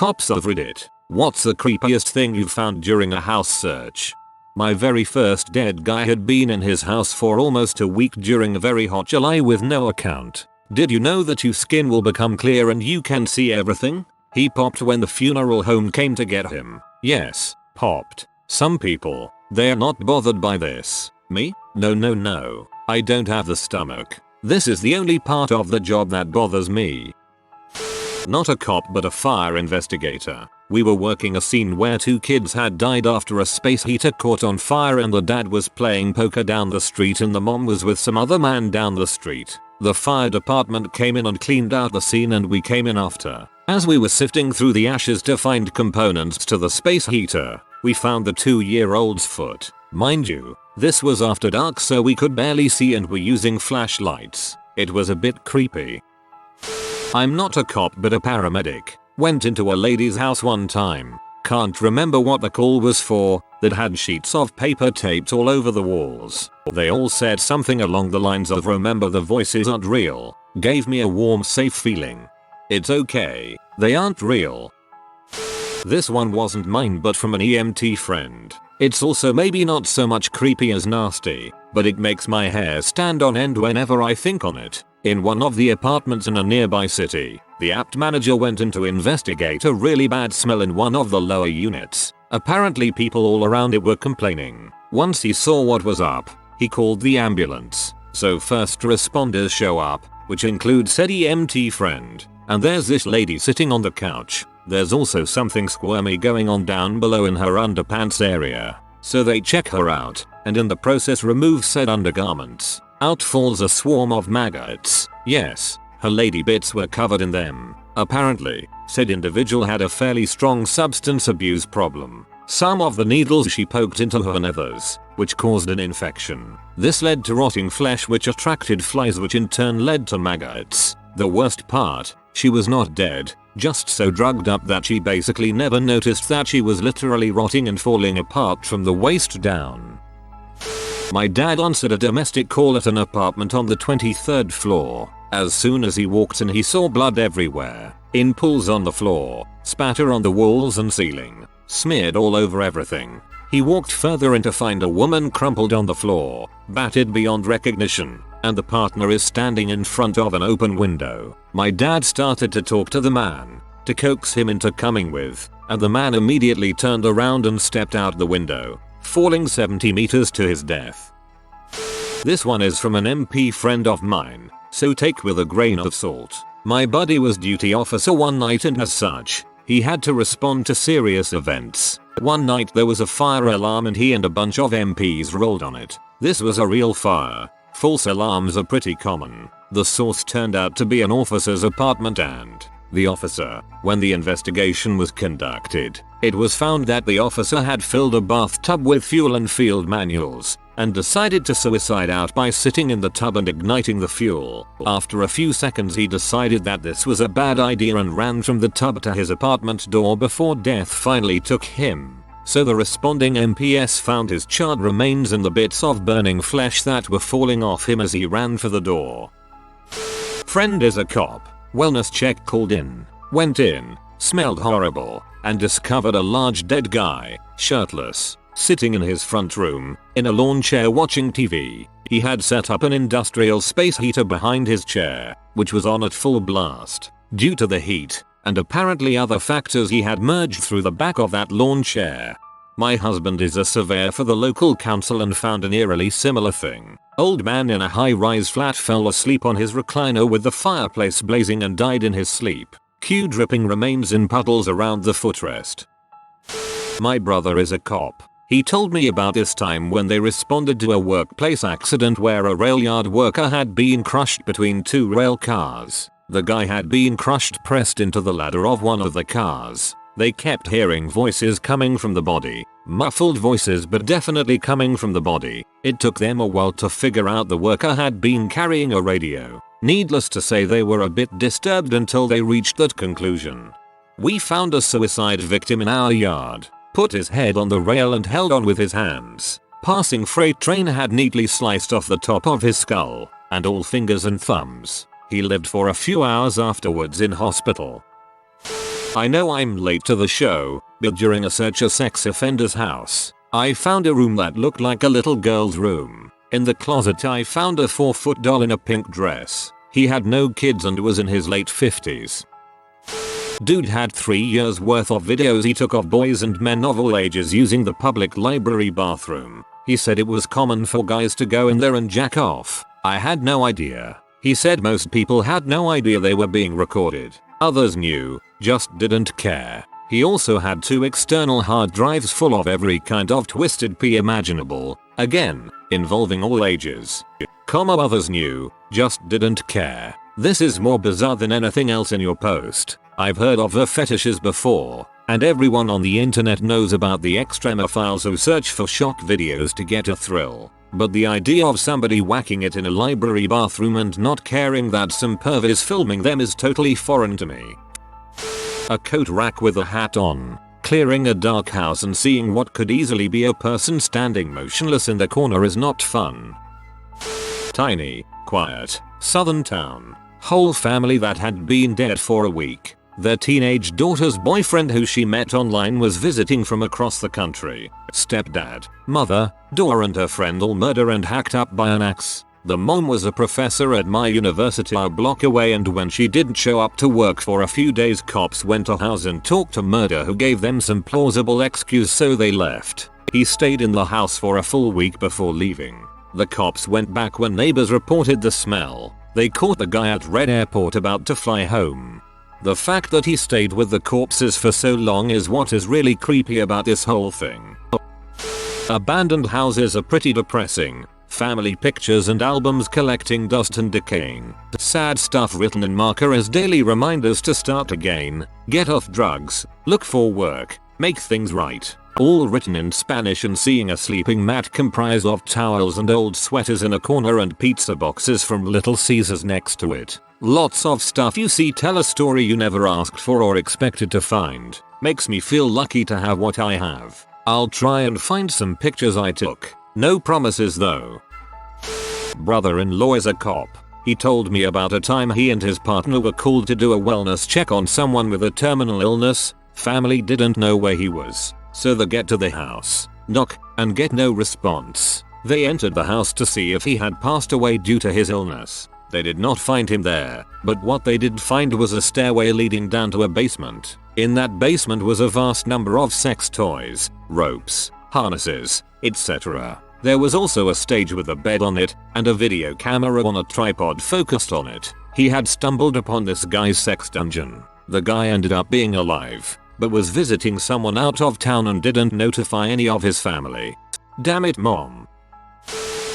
Cops of Reddit. What's the creepiest thing you've found during a house search? My very first dead guy had been in his house for almost a week during a very hot July with no account. Did you know that your skin will become clear and you can see everything? He popped when the funeral home came to get him. Yes, popped. Some people, they're not bothered by this. Me? No. I don't have the stomach. This is the only part of the job that bothers me. Not a cop but a fire investigator. We were working a scene where 2 kids had died after a space heater caught on fire and the dad was playing poker down the street and the mom was with some other man down the street. The fire department came in and cleaned out the scene and we came in after. As we were sifting through the ashes to find components to the space heater, we found the 2-year-old's foot. Mind you, this was after dark so we could barely see and were using flashlights. It was a bit creepy. I'm not a cop but a paramedic. Went into a lady's house one time. Can't remember what the call was for, that had sheets of paper taped all over the walls. They all said something along the lines of "remember the voices aren't real." Gave me a warm safe feeling. It's okay, they aren't real. This one wasn't mine but from an EMT friend. It's also maybe not so much creepy as nasty, but it makes my hair stand on end whenever I think on it. In one of the apartments in a nearby city, the apt manager went in to investigate a really bad smell in one of the lower units. Apparently people all around it were complaining. Once he saw what was up, he called the ambulance. So first responders show up, which includes said EMT friend. And there's this lady sitting on the couch. There's also something squirmy going on down below in her underpants area. So they check her out, and in the process remove said undergarments. Out falls a swarm of maggots. Yes, her lady bits were covered in them. Apparently, said individual had a fairly strong substance abuse problem. Some of the needles she poked into her nethers, which caused an infection. This led to rotting flesh which attracted flies which in turn led to maggots. The worst part, she was not dead, just so drugged up that she basically never noticed that she was literally rotting and falling apart from the waist down. My dad answered a domestic call at an apartment on the 23rd floor. As soon as he walked in he saw blood everywhere, in pools on the floor, spatter on the walls and ceiling, smeared all over everything. He walked further in to find a woman crumpled on the floor, battered beyond recognition, and the partner is standing in front of an open window. My dad started to talk to the man, to coax him into coming with, and the man immediately turned around and stepped out the window, falling 70 meters to his death. This one is from an MP friend of mine, so take with a grain of salt. My buddy was duty officer one night and as such, he had to respond to serious events. One night there was a fire alarm and he and a bunch of MPs rolled on it. This was a real fire. False alarms are pretty common. The source turned out to be an officer's apartment and the officer, when the investigation was conducted, it was found that the officer had filled a bathtub with fuel and field manuals, and decided to suicide out by sitting in the tub and igniting the fuel. After a few seconds he decided that this was a bad idea and ran from the tub to his apartment door before death finally took him. So the responding MPS found his charred remains in the bits of burning flesh that were falling off him as he ran for the door. Friend is a cop. Wellness check called in. Went in, smelled horrible, and discovered a large dead guy, shirtless, sitting in his front room, in a lawn chair watching TV. He had set up an industrial space heater behind his chair, which was on at full blast. Due to the heat, and apparently other factors, he had merged through the back of that lawn chair. My husband is a surveyor for the local council and found an eerily similar thing. Old man in a high-rise flat fell asleep on his recliner with the fireplace blazing and died in his sleep. Cue dripping remains in puddles around the footrest. My brother is a cop. He told me about this time when they responded to a workplace accident where a Railyard worker had been crushed between 2 rail cars. The guy had been crushed pressed into the ladder of one of the cars. They kept hearing voices coming from the body. Muffled voices but definitely coming from the body. It took them a while to figure out the worker had been carrying a radio. Needless to say they were a bit disturbed until they reached that conclusion. We found a suicide victim in our yard. Put his head on the rail and held on with his hands. Passing freight train had neatly sliced off the top of his skull, and all fingers and thumbs. He lived for a few hours afterwards in hospital. I know I'm late to the show, but during a search of sex offender's house, I found a room that looked like a little girl's room. In the closet I found a 4-foot doll in a pink dress. He had no kids and was in his late 50s. Dude had 3 years worth of videos he took of boys and men of all ages using the public library bathroom. He said it was common for guys to go in there and jack off. I had no idea. He said most people had no idea they were being recorded. Others knew, just didn't care. He also had 2 external hard drives full of every kind of twisted pee imaginable, again, involving all ages. Others knew, just didn't care. This is more bizarre than anything else in your post. I've heard of the fetishes before, and everyone on the internet knows about the extremophiles who search for shock videos to get a thrill. But the idea of somebody whacking it in a library bathroom and not caring that some perv is filming them is totally foreign to me. A coat rack with a hat on. Clearing a dark house and seeing what could easily be a person standing motionless in the corner is not fun. Tiny, quiet, southern town. Whole family that had been dead for a week. Their teenage daughter's boyfriend who she met online was visiting from across the country. Stepdad, mother, daughter and her friend all murdered and hacked up by an axe. The mom was a professor at my university a block away, and when she didn't show up to work for a few days, cops went to house and talked to murder who gave them some plausible excuse so they left. He stayed in the house for a full week before leaving. The cops went back when neighbors reported the smell. They caught the guy at Red Airport about to fly home. The fact that he stayed with the corpses for so long is what is really creepy about this whole thing. Abandoned houses are pretty depressing. Family pictures and albums collecting dust and decaying. Sad stuff written in marker as daily reminders to start again, get off drugs, look for work, make things right. All written in Spanish, and seeing a sleeping mat comprised of towels and old sweaters in a corner and pizza boxes from Little Caesars next to it. Lots of stuff you see tell a story you never asked for or expected to find. Makes me feel lucky to have what I have. I'll try and find some pictures I took. No promises though. Brother-in-law is a cop. He told me about a time he and his partner were called to do a wellness check on someone with a terminal illness. Family didn't know where he was, so they get to the house, knock, and get no response. They entered the house to see if he had passed away due to his illness. They did not find him there, but what they did find was a stairway leading down to a basement. In that basement was a vast number of sex toys, ropes, harnesses, etc. There was also a stage with a bed on it, and a video camera on a tripod focused on it. He had stumbled upon this guy's sex dungeon. The guy ended up being alive, but was visiting someone out of town and didn't notify any of his family. Damn it, mom.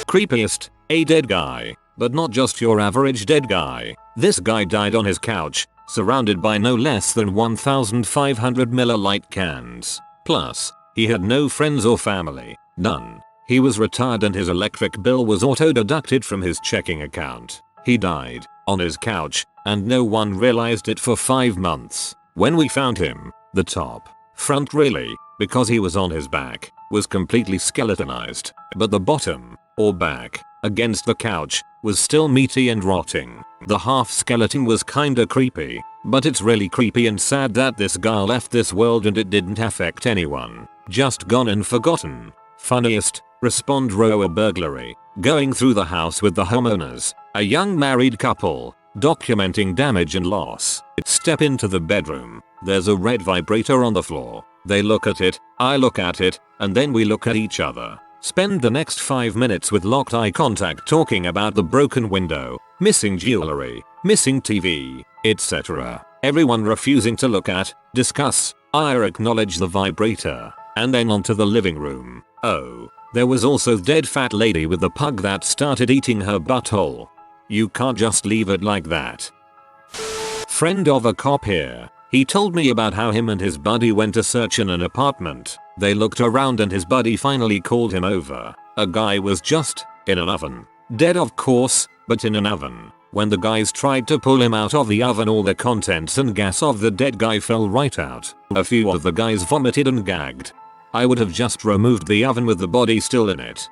Creepiest, a dead guy. But not just your average dead guy. This guy died on his couch, surrounded by no less than 1,500 Miller Lite cans. Plus, he had no friends or family. None. He was retired and his electric bill was auto-deducted from his checking account. He died, on his couch, and no one realized it for 5 months. When we found him, the top, front really, because he was on his back, was completely skeletonized, but the bottom, or back, against the couch, was still meaty and rotting. The half skeleton was kinda creepy, but it's really creepy and sad that this guy left this world and it didn't affect anyone. Just gone and forgotten. Funniest, respond row burglary. Going through the house with the homeowners, a young married couple, documenting damage and loss. Step into the bedroom. There's a red vibrator on the floor. They look at it, I look at it, and then we look at each other. Spend the next 5 minutes with locked eye contact talking about the broken window, missing jewelry, missing TV, etc. Everyone refusing to look at, discuss, I acknowledge the vibrator, and then onto the living room. Oh, there was also dead fat lady with the pug that started eating her butthole. You can't just leave it like that. Friend of a cop here. He told me about how him and his buddy went to search in an apartment. They looked around and his buddy finally called him over. A guy was just in an oven. Dead of course, but in an oven. When the guys tried to pull him out of the oven, all the contents and gas of the dead guy fell right out. A few of the guys vomited and gagged. I would have just removed the oven with the body still in it.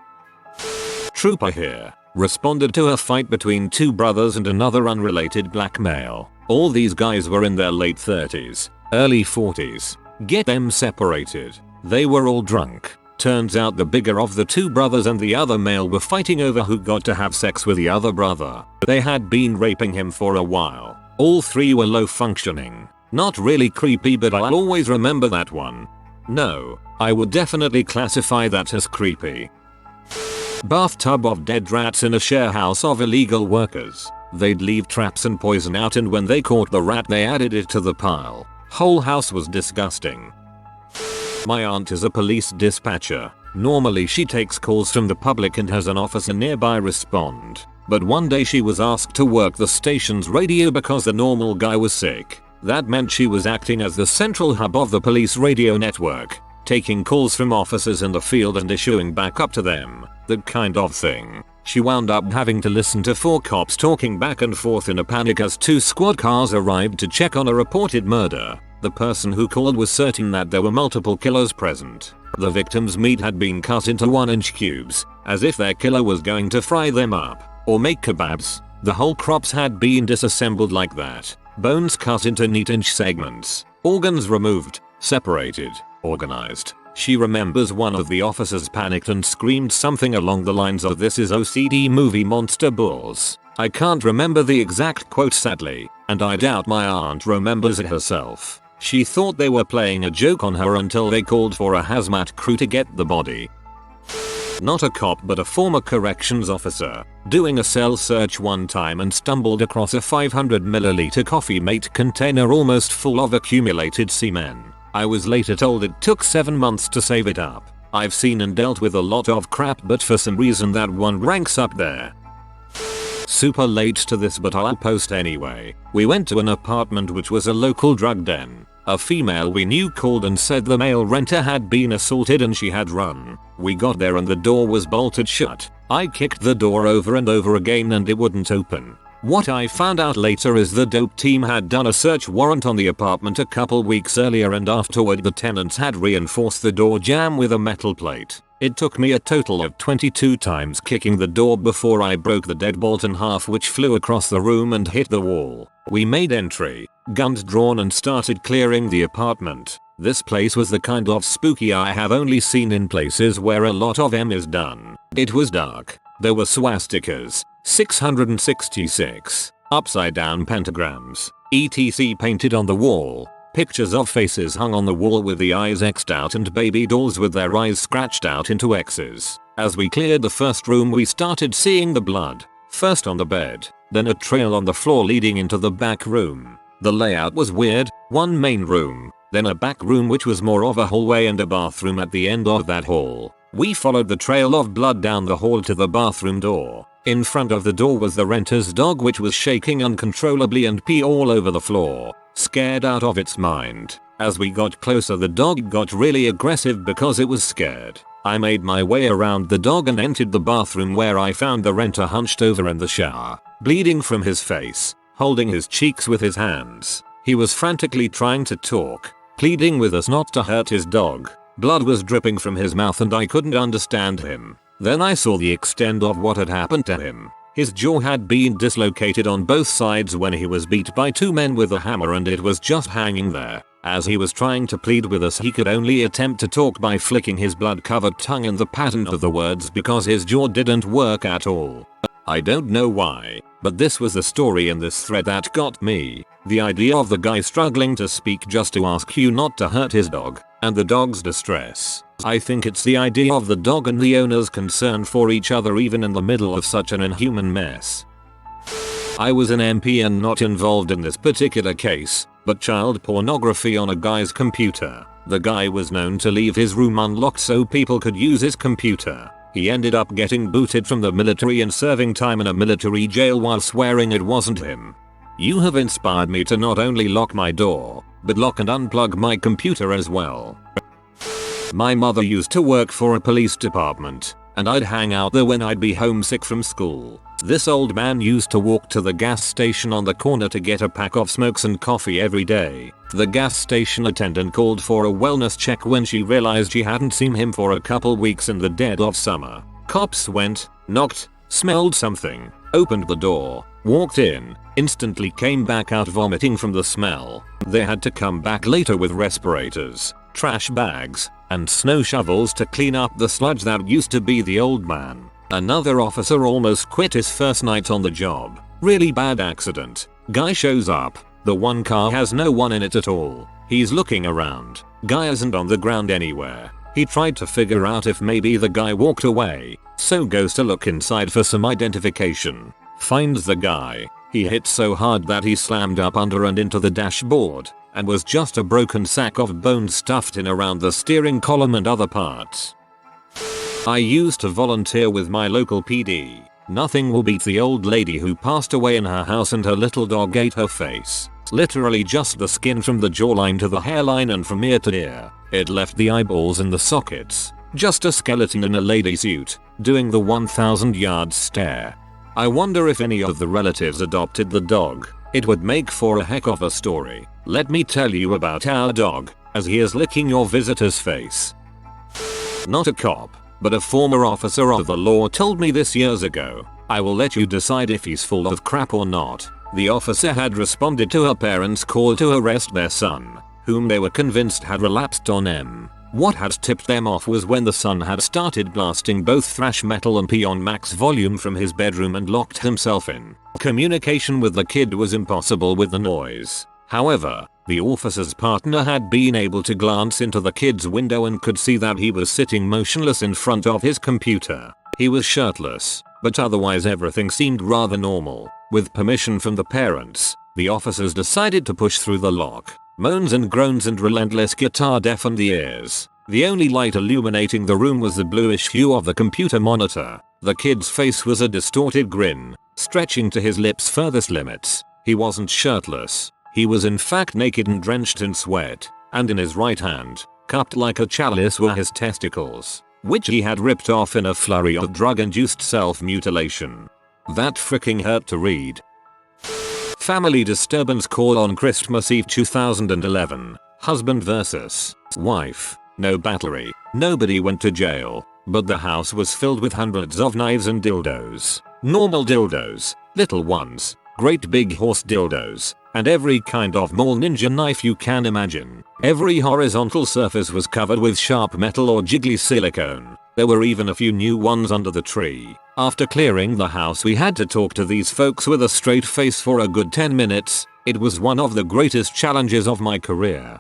Trooper here. Responded to a fight between 2 brothers and another unrelated black male. All these guys were in their late 30s. early 40s. Get them separated. They were all drunk. Turns out the bigger of the two brothers and the other male were fighting over who got to have sex with the other brother. They had been raping him for a while. All three were low functioning. Not really creepy, but I'll always remember that one. No, I would definitely classify that as creepy. Bathtub of dead rats in a share house of illegal workers. They'd leave traps and poison out, and when they caught the rat they added it to the pile. Whole house was disgusting. My aunt is a police dispatcher. Normally she takes calls from the public and has an officer nearby respond. But one day she was asked to work the station's radio because the normal guy was sick. That meant she was acting as the central hub of the police radio network, taking calls from officers in the field and issuing backup to them. That kind of thing. She wound up having to listen to 4 cops talking back and forth in a panic as 2 squad cars arrived to check on a reported murder. The person who called was certain that there were multiple killers present. The victim's meat had been cut into 1-inch cubes, as if their killer was going to fry them up, or make kebabs. The whole crops had been disassembled like that. Bones cut into neat-inch segments. Organs removed, separated, organized. She remembers one of the officers panicked and screamed something along the lines of "This is OCD movie monster balls." I can't remember the exact quote sadly, and I doubt my aunt remembers it herself. She thought they were playing a joke on her until they called for a hazmat crew to get the body. Not a cop but a former corrections officer, doing a cell search one time and stumbled across a 500ml coffee mate container almost full of accumulated semen. I was later told it took 7 months to save it up. I've seen and dealt with a lot of crap, but for some reason that one ranks up there. Super late to this, but I'll post anyway. We went to an apartment which was a local drug den. A female we knew called and said the male renter had been assaulted and she had run. We got there and the door was bolted shut. I kicked the door over and over again and it wouldn't open. What I found out later is the dope team had done a search warrant on the apartment a couple weeks earlier, and afterward the tenants had reinforced the door jamb with a metal plate. It took me a total of 22 times kicking the door before I broke the deadbolt in half, which flew across the room and hit the wall. We made entry, guns drawn, and started clearing the apartment. This place was the kind of spooky I have only seen in places where a lot of M is done. It was dark. There were swastikas, 666, upside down pentagrams, etc. painted on the wall, pictures of faces hung on the wall with the eyes X'd out, and baby dolls with their eyes scratched out into X's. As we cleared the first room we started seeing the blood, first on the bed, then a trail on the floor leading into the back room. The layout was weird, one main room, then a back room which was more of a hallway, and a bathroom at the end of that hall. We followed the trail of blood down the hall to the bathroom door. In front of the door was the renter's dog, which was shaking uncontrollably and pee all over the floor, scared out of its mind. As we got closer the dog got really aggressive because it was scared. I made my way around the dog and entered the bathroom, where I found the renter hunched over in the shower, bleeding from his face, holding his cheeks with his hands. He was frantically trying to talk, pleading with us not to hurt his dog. Blood was dripping from his mouth and I couldn't understand him. Then I saw the extent of what had happened to him. His jaw had been dislocated on both sides when he was beat by 2 men with a hammer, and it was just hanging there. As he was trying to plead with us, he could only attempt to talk by flicking his blood-covered tongue in the pattern of the words because his jaw didn't work at all. I don't know why, but this was the story in this thread that got me. The idea of the guy struggling to speak just to ask you not to hurt his dog, and the dog's distress. I think it's the idea of the dog and the owner's concern for each other even in the middle of such an inhuman mess. I was an MP and not involved in this particular case, but child pornography on a guy's computer. The guy was known to leave his room unlocked so people could use his computer. He ended up getting booted from the military and serving time in a military jail while swearing it wasn't him. You have inspired me to not only lock my door, but lock and unplug my computer as well. My mother used to work for a police department, and I'd hang out there when I'd be homesick from school. This old man used to walk to the gas station on the corner to get a pack of smokes and coffee every day. The gas station attendant called for a wellness check when she realized she hadn't seen him for a couple weeks in the dead of summer. Cops went, knocked, smelled something, Opened the door, walked in, instantly came back out vomiting from the smell. They had to come back later with respirators, trash bags, and snow shovels to clean up the sludge that used to be the old man. Another officer almost quit his first night on the job. Really bad accident. Guy shows up. The one car has no one in it at all. He's looking around. Guy isn't on the ground anywhere. He tried to figure out if maybe the guy walked away, so goes to look inside for some identification. Finds the guy. He hit so hard that he slammed up under and into the dashboard, and was just a broken sack of bones stuffed in around the steering column and other parts. I used to volunteer with my local PD. Nothing will beat the old lady who passed away in her house and her little dog ate her face. Literally just the skin from the jawline to the hairline and from ear to ear. It left the eyeballs in the sockets. Just a skeleton in a lady suit, doing the 1,000-yard stare. I wonder if any of the relatives adopted the dog. It would make for a heck of a story. Let me tell you about our dog, as he is licking your visitor's face. Not a cop, but a former officer of the law told me this years ago. I will let you decide if he's full of crap or not. The officer had responded to her parents' call to arrest their son, whom they were convinced had relapsed on M. What had tipped them off was when the son had started blasting both thrash metal and pee on max volume from his bedroom and locked himself in. Communication with the kid was impossible with the noise. However, the officer's partner had been able to glance into the kid's window and could see that he was sitting motionless in front of his computer. He was shirtless, but otherwise everything seemed rather normal. With permission from the parents, the officers decided to push through the lock. Moans and groans and relentless guitar deafened the ears. The only light illuminating the room was the bluish hue of the computer monitor. The kid's face was a distorted grin, stretching to his lips' furthest limits. He wasn't shirtless. He was in fact naked and drenched in sweat, and in his right hand, cupped like a chalice, were his testicles, which he had ripped off in a flurry of drug-induced self-mutilation. That freaking hurt to read. Family disturbance call on Christmas Eve 2011. Husband vs. wife. No battery. Nobody went to jail, but the house was filled with hundreds of knives and dildos. Normal dildos, little ones, great big horse dildos, and every kind of mall ninja knife you can imagine. Every horizontal surface was covered with sharp metal or jiggly silicone. There were even a few new ones under the tree. After clearing the house, we had to talk to these folks with a straight face for a good 10 minutes. It was one of the greatest challenges of my career.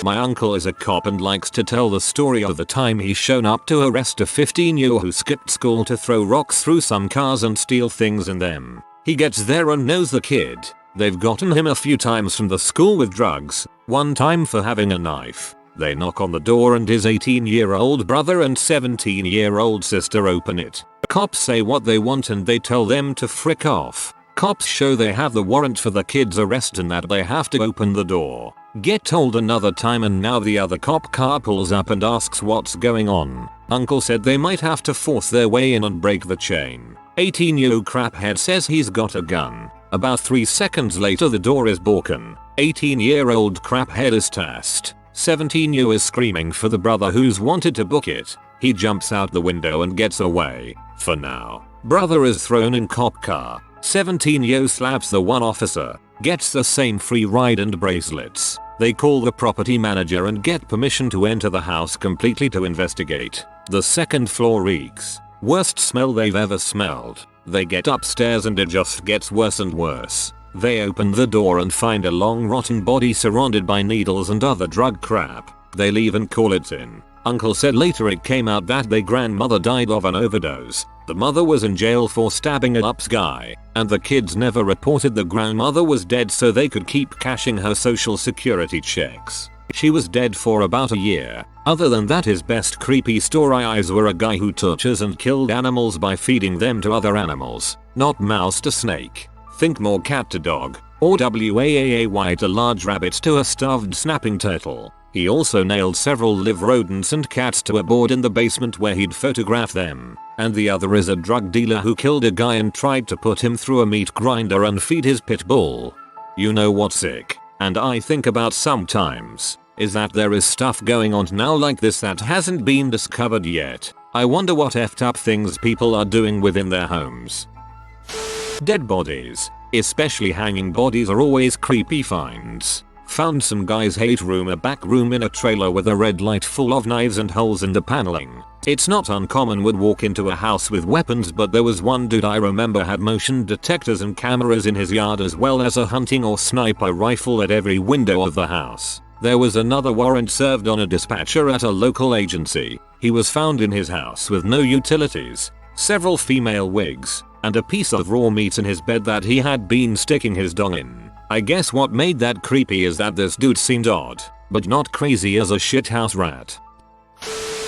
My uncle is a cop and likes to tell the story of the time he's shown up to arrest a 15-year-old who skipped school to throw rocks through some cars and steal things in them. He gets there and knows the kid. They've gotten him a few times from the school with drugs, one time for having a knife. They knock on the door and his 18-year-old brother and 17-year-old sister open it. Cops say what they want and they tell them to frick off. Cops show they have the warrant for the kid's arrest and that they have to open the door. Get told another time and now the other cop car pulls up and asks what's going on. Uncle said they might have to force their way in and break the chain. 18-year-old craphead says he's got a gun. About 3 seconds later the door is broken. 18-year-old craphead is tasked. 17-year is screaming for the brother who's wanted to book it. He jumps out the window and gets away. For now. Brother is thrown in cop car. 17-year slaps the one officer. Gets the same free ride and bracelets. They call the property manager and get permission to enter the house completely to investigate. The second floor reeks. Worst smell they've ever smelled. They get upstairs and it just gets worse and worse. They open the door and find a long rotten body surrounded by needles and other drug crap. They leave and call it in. Uncle said later it came out that their grandmother died of an overdose. The mother was in jail for stabbing a ups guy, and the kids never reported the grandmother was dead so they could keep cashing her social security checks. She was dead for about a year. Other than that, his best creepy stories were a guy who tortures and killed animals by feeding them to other animals. Not mouse to snake. Think more cat to dog, or WAAY to large rabbits to a starved snapping turtle. He also nailed several live rodents and cats to a board in the basement where he'd photograph them. And the other is a drug dealer who killed a guy and tried to put him through a meat grinder and feed his pit bull. You know what's sick, and I think about sometimes, is that there is stuff going on now like this that hasn't been discovered yet. I wonder what effed up things people are doing within their homes. Dead bodies, especially hanging bodies, are always creepy finds. Found some guy's hate room, a back room in a trailer with a red light full of knives and holes in the paneling. It's not uncommon would walk into a house with weapons, but there was one dude I remember had motion detectors and cameras in his yard, as well as a hunting or sniper rifle at every window of the house. There was another warrant served on a dispatcher at a local agency. He was found in his house with no utilities, several female wigs, and a piece of raw meat in his bed that he had been sticking his dong in. I guess what made that creepy is that this dude seemed odd, but not crazy as a shithouse rat.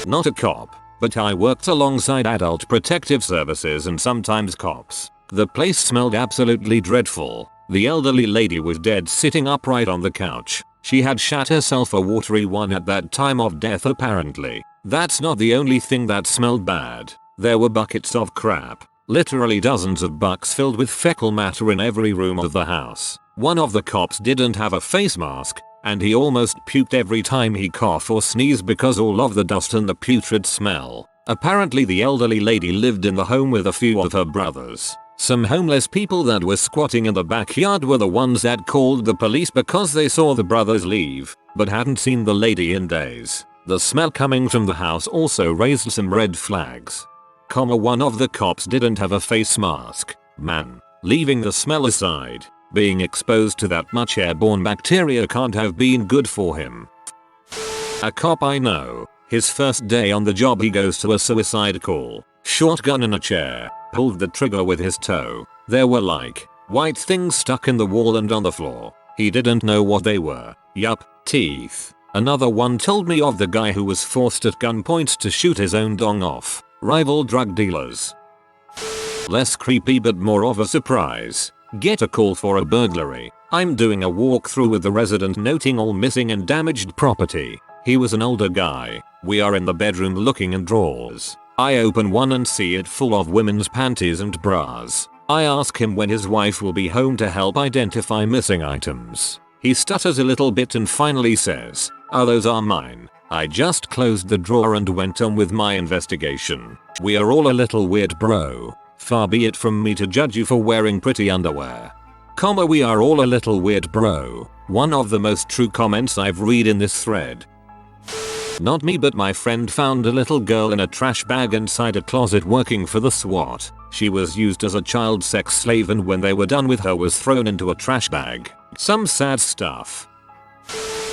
Not a cop, but I worked alongside adult protective services and sometimes cops. The place smelled absolutely dreadful. The elderly lady was dead, sitting upright on the couch. She had shat herself a watery one at that time of death apparently. That's not the only thing that smelled bad. There were buckets of crap. Literally dozens of buckets filled with fecal matter in every room of the house. One of the cops didn't have a face mask, and he almost puked every time he coughed or sneezed because all of the dust and the putrid smell. Apparently the elderly lady lived in the home with a few of her brothers. Some homeless people that were squatting in the backyard were the ones that called the police because they saw the brothers leave, but hadn't seen the lady in days. The smell coming from the house also raised some red flags. One of the cops didn't have a face mask. Man, leaving the smell aside, being exposed to that much airborne bacteria can't have been good for him. A cop I know, his first day on the job he goes to a suicide call. Shotgun in a chair, pulled the trigger with his toe. There were like white things stuck in the wall and on the floor. He didn't know what they were. Yup, teeth. Another one told me of the guy who was forced at gunpoint to shoot his own dong off. Rival drug dealers. Less creepy but more of a surprise. Get a call for a burglary. I'm doing a walkthrough with the resident noting all missing and damaged property. He was an older guy. We are in the bedroom looking in drawers. I open one and see it full of women's panties and bras. I ask him when his wife will be home to help identify missing items. He stutters a little bit and finally says, "Oh, those are mine." I just closed the drawer and went on with my investigation. We are all a little weird, bro. Far be it from me to judge you for wearing pretty underwear. We are all a little weird, bro. One of the most true comments I've read in this thread. Not me, but my friend found a little girl in a trash bag inside a closet working for the SWAT. She was used as a child sex slave, and when they were done with her was thrown into a trash bag. Some sad stuff.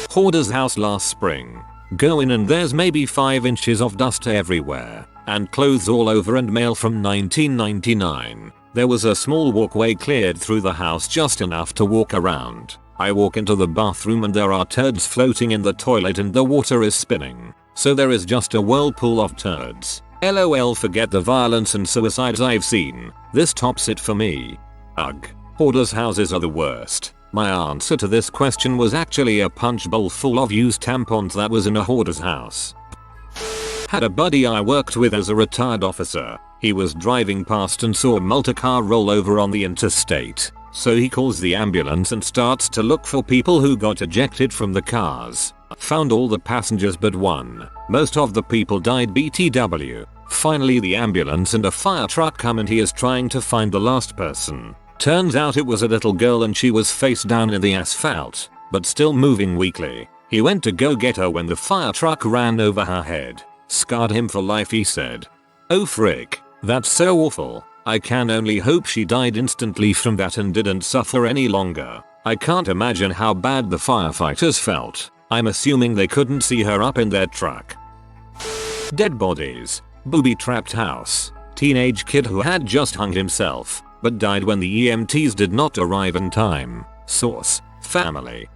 Hoarder's house last spring. Go in and there's maybe 5 inches of dust everywhere, and clothes all over and mail from 1999. There was a small walkway cleared through the house, just enough to walk around. I walk into the bathroom and there are turds floating in the toilet and the water is spinning. So there is just a whirlpool of turds. LOL, forget the violence and suicides I've seen. This tops it for me. Ugh. Hoarders' houses are the worst. My answer to this question was actually a punch bowl full of used tampons that was in a hoarder's house. Had a buddy I worked with as a retired officer. He was driving past and saw a multi-car roll over on the interstate. So he calls the ambulance and starts to look for people who got ejected from the cars. Found all the passengers but one. Most of the people died BTW. Finally the ambulance and a fire truck come and he is trying to find the last person. Turns out it was a little girl and she was face down in the asphalt, but still moving weakly. He went to go get her when the fire truck ran over her head. Scarred him for life, he said. Oh frick, that's so awful. I can only hope she died instantly from that and didn't suffer any longer. I can't imagine how bad the firefighters felt. I'm assuming they couldn't see her up in their truck. Dead bodies. Booby-trapped house. Teenage kid who had just hung himself, but died when the EMTs did not arrive in time. Source: family.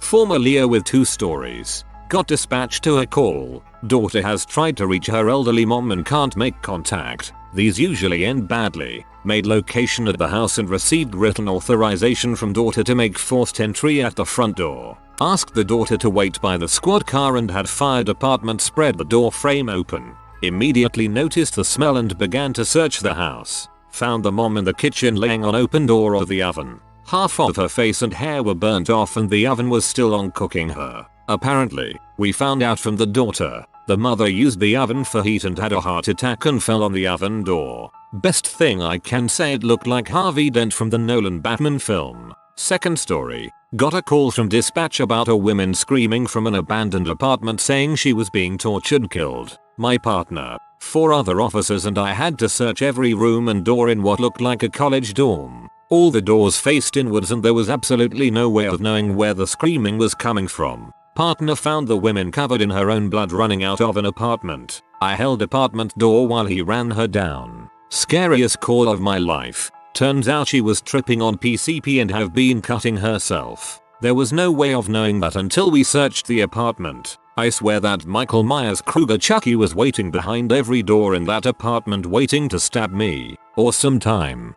Former Leah with 2 stories. Got dispatched to a call. Daughter has tried to reach her elderly mom and can't make contact. These usually end badly. Made location at the house and received written authorization from daughter to make forced entry at the front door. Asked the daughter to wait by the squad car and had fire department spread the door frame open. Immediately noticed the smell and began to search the house. Found the mom in the kitchen laying on open door of the oven. Half of her face and hair were burnt off and the oven was still on, cooking her. Apparently, we found out from the daughter, The mother used the oven for heat and had a heart attack and fell on the oven door. Best thing I can say, it looked like Harvey Dent from the Nolan Batman film. Second story. Got a call from dispatch about a woman screaming from an abandoned apartment saying she was being tortured, killed. My partner, 4 other officers and I had to search every room and door in what looked like a college dorm. All the doors faced inwards and there was absolutely no way of knowing where the screaming was coming from. Partner found the woman covered in her own blood running out of an apartment. I held apartment door while he ran her down. Scariest call of my life. Turns out she was tripping on PCP and have been cutting herself. There was no way of knowing that until we searched the apartment. I swear that Michael Myers Krueger Chucky was waiting behind every door in that apartment waiting to stab me. Awesome time.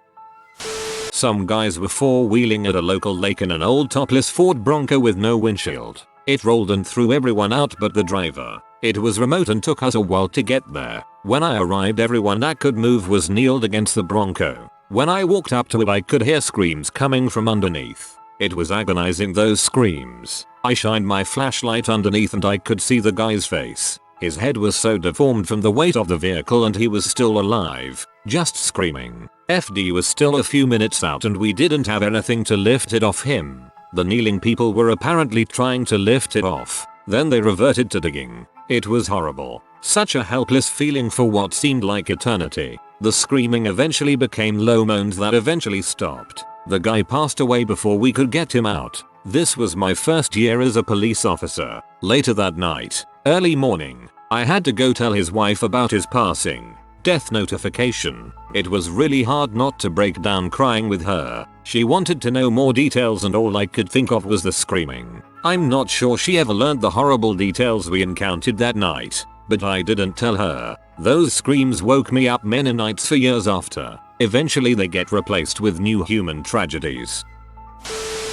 Some guys were four-wheeling at a local lake in an old topless Ford Bronco with no windshield. It rolled and threw everyone out but the driver. It was remote and took us a while to get there. When I arrived, everyone that could move was kneeled against the Bronco. When I walked up to it, I could hear screams coming from underneath. It was agonizing, those screams. I shined my flashlight underneath and I could see the guy's face. His head was so deformed from the weight of the vehicle and he was still alive, just screaming. FD was still a few minutes out and we didn't have anything to lift it off him. The kneeling people were apparently trying to lift it off. Then they reverted to digging. It was horrible. Such a helpless feeling for what seemed like eternity. The screaming eventually became low moans that eventually stopped. The guy passed away before we could get him out. This was my first year as a police officer. Later that night, early morning, I had to go tell his wife about his passing. Death notification. It was really hard not to break down crying with her. She wanted to know more details and all I could think of was the screaming. I'm not sure she ever learned the horrible details we encountered that night, but I didn't tell her. Those screams woke me up many nights for years after. Eventually they get replaced with new human tragedies.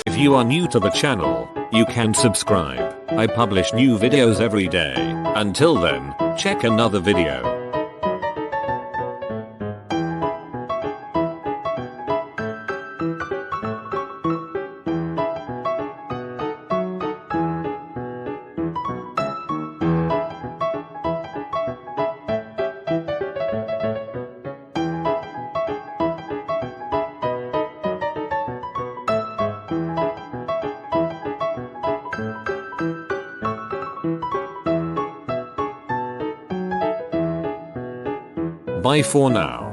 If you are new to the channel, you can subscribe. I publish new videos every day. Until then, check another video. Bye for now.